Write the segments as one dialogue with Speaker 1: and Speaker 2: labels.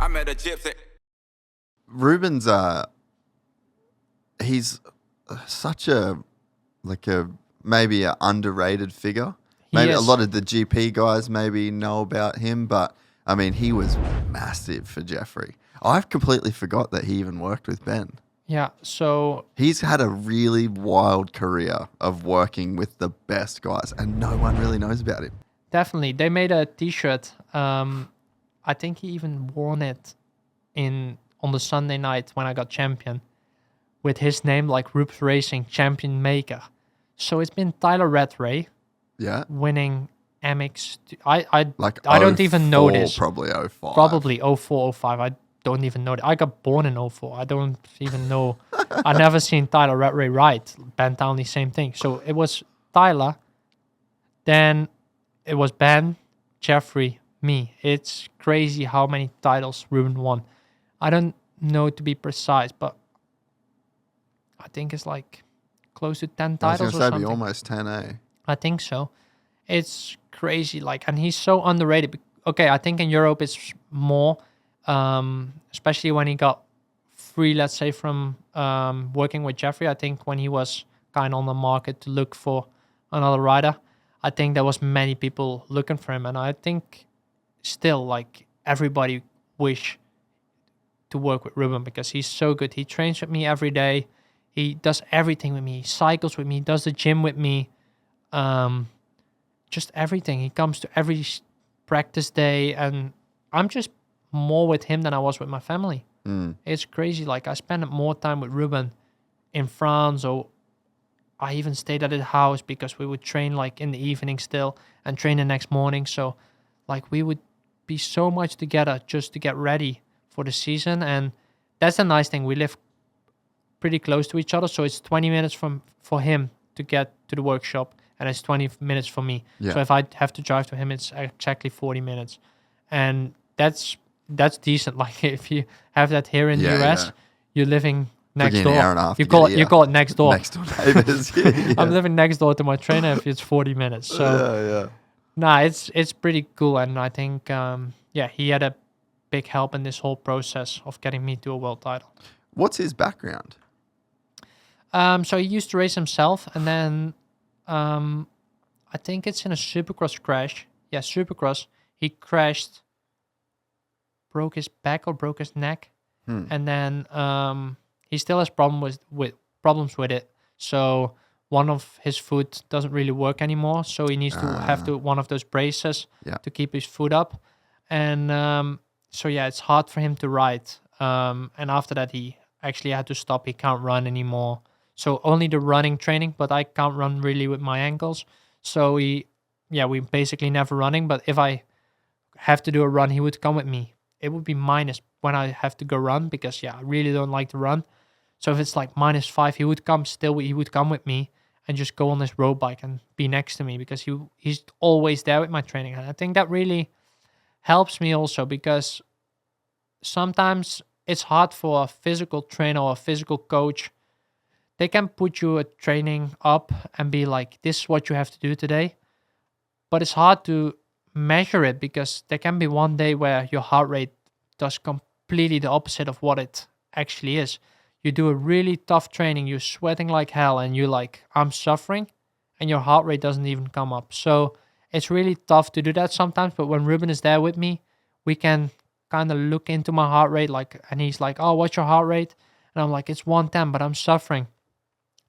Speaker 1: I met a gypsy.
Speaker 2: Ruben's he's such a maybe an underrated figure. Maybe a lot of the GP guys maybe know about him, but I mean he was massive for Jeffrey. I've completely forgot that he even worked with Ben.
Speaker 3: Yeah, so
Speaker 2: he's had a really wild career of working with the best guys, and no one really knows about him.
Speaker 3: Definitely, they made a T-shirt. I think he even worn it on the Sunday night when I got champion, with his name, like Rubes Racing Champion Maker. So it's been Tyler Rattray, winning MX. I don't even know this.
Speaker 2: Probably 05.
Speaker 3: Probably 04, 05. I don't even know. I got born in 04. I don't even know. I never seen Tyler Rattray ride. Ben Townley, same thing. So it was Tyler. Then it was Ben, Jeffrey, me. It's crazy how many titles Ruben won. I don't know to be precise, but I think it's like close to 10 titles or something. I was going to say
Speaker 2: almost 10, eh?
Speaker 3: I think so. It's crazy, and he's so underrated. Okay, I think in Europe it's more, especially when he got free, let's say, from working with Jeffrey. I think when he was kind of on the market to look for another rider, I think there was many people looking for him, and I think still, everybody wish to work with Ruben because he's so good. He trains with me every day. He does everything with me. He cycles with me. He does the gym with me. Just everything. He comes to every practice day, and I'm just more with him than I was with my family. It's crazy. I spent more time with Ruben in France, or I even stayed at his house because we would train in the evening still and train the next morning. So we would be so much together just to get ready for the season. And that's the nice thing. We live pretty close to each other, so it's 20 minutes for him to get to the workshop, and it's 20 minutes for me. So if I have to drive to him, it's exactly 40 minutes, and that's decent. If you have that here in the US, you're living next door. You call it next door.
Speaker 2: Next door neighbors.
Speaker 3: I'm living next door to my trainer if it's 40 minutes. So it's pretty cool, and I think he had a big help in this whole process of getting me to a world title.
Speaker 2: What's his background?
Speaker 3: So he used to race himself, and then I think it's in a Supercross crash. Yeah, Supercross. He crashed, broke his back or broke his neck, and then he still has problems with it. So one of his foot doesn't really work anymore. So he needs to have one of those braces to keep his foot up, and it's hard for him to ride. And after that, he actually had to stop. He can't run anymore. So only the running training, but I can't run really with my ankles. So we basically never running. But if I have to do a run, he would come with me. It would be minus when I have to go run because I really don't like to run. So if it's -5, he would come with me and just go on his road bike and be next to me because he's always there with my training. And I think that really helps me also because sometimes it's hard for a physical trainer or a physical coach. They can put you a training up and be like, this is what you have to do today. But it's hard to measure it because there can be one day where your heart rate does completely the opposite of what it actually is. You do a really tough training, you're sweating like hell, and you're like, I'm suffering, and your heart rate doesn't even come up. So it's really tough to do that sometimes. But when Ruben is there with me, we can kind of look into my heart rate, and he's like, oh, what's your heart rate? And I'm like, it's 110, but I'm suffering.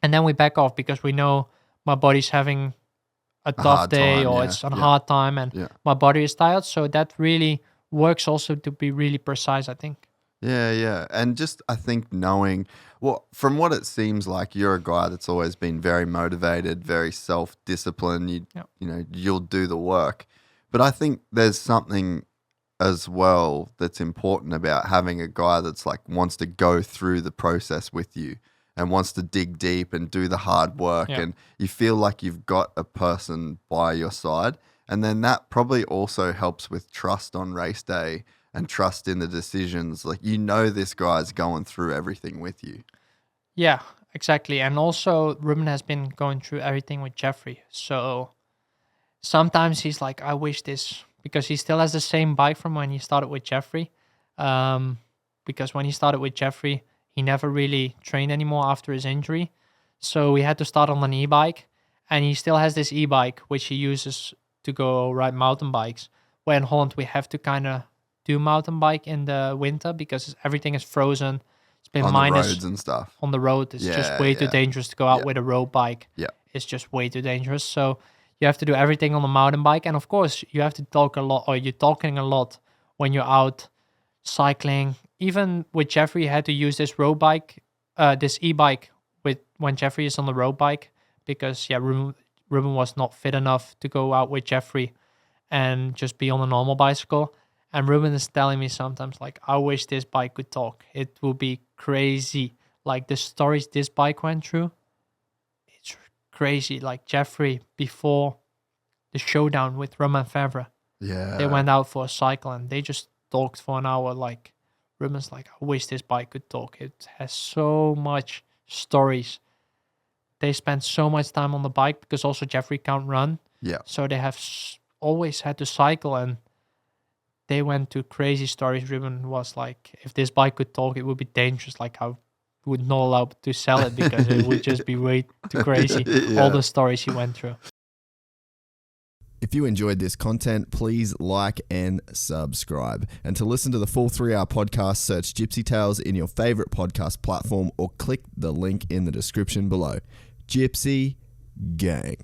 Speaker 3: And then we back off because we know my body's having a tough day or it's a hard time and my body is tired. So that really works also to be really precise, I think.
Speaker 2: Yeah. And just, I think knowing, from what it seems like, you're a guy that's always been very motivated, very self-disciplined. You'll do the work. But I think there's something as well that's important about having a guy that's wants to go through the process with you and wants to dig deep and do the hard work. And you feel like you've got a person by your side. And then that probably also helps with trust on race day and trust in the decisions. This guy's going through everything with you.
Speaker 3: Yeah, exactly. And also Ruben has been going through everything with Jeffrey. So sometimes he's like, I wish this, because he still has the same bike from when he started with Jeffrey. Because when he started with Jeffrey, he never really trained anymore after his injury. So we had to start on an e-bike, and he still has this e-bike, which he uses to go ride mountain bikes. Where in Holland, we have to kind of do mountain bike in the winter because everything is frozen. It's been
Speaker 2: on
Speaker 3: minus
Speaker 2: the roads and stuff.
Speaker 3: on the road. It's just
Speaker 2: Yeah,
Speaker 3: way too
Speaker 2: yeah.
Speaker 3: dangerous to go out
Speaker 2: Yeah.
Speaker 3: with a road bike.
Speaker 2: Yeah.
Speaker 3: It's just way too dangerous. So you have to do everything on the mountain bike. And of course, you have to talk a lot, or you're talking a lot when you're out cycling. Even with Jeffrey, you had to use this road bike, this e-bike when Jeffrey is on the road bike, because Ruben was not fit enough to go out with Jeffrey and just be on a normal bicycle. And Ruben is telling me sometimes, like, I wish this bike could talk. It would be crazy. Like, the stories this bike went through, it's crazy. Like, Jeffrey, before the showdown with Romain Fevre,
Speaker 2: Yeah.
Speaker 3: they went out for a cycle and they just talked for an hour. Like, Ruben's like, I wish this bike could talk. It has so much stories. They spent so much time on the bike because also Jeffrey can't run.
Speaker 2: Yeah.
Speaker 3: So they have always had to cycle, and they went to crazy stories. Ruben was like, if this bike could talk, it would be dangerous. Like, I would not allow to sell it because it would just be way too crazy.
Speaker 2: Yeah.
Speaker 3: All the stories he went through.
Speaker 1: If you enjoyed this content, please like and subscribe. And to listen to the full 3-hour podcast, search Gypsy Tales in your favorite podcast platform or click the link in the description below. Gypsy Gang.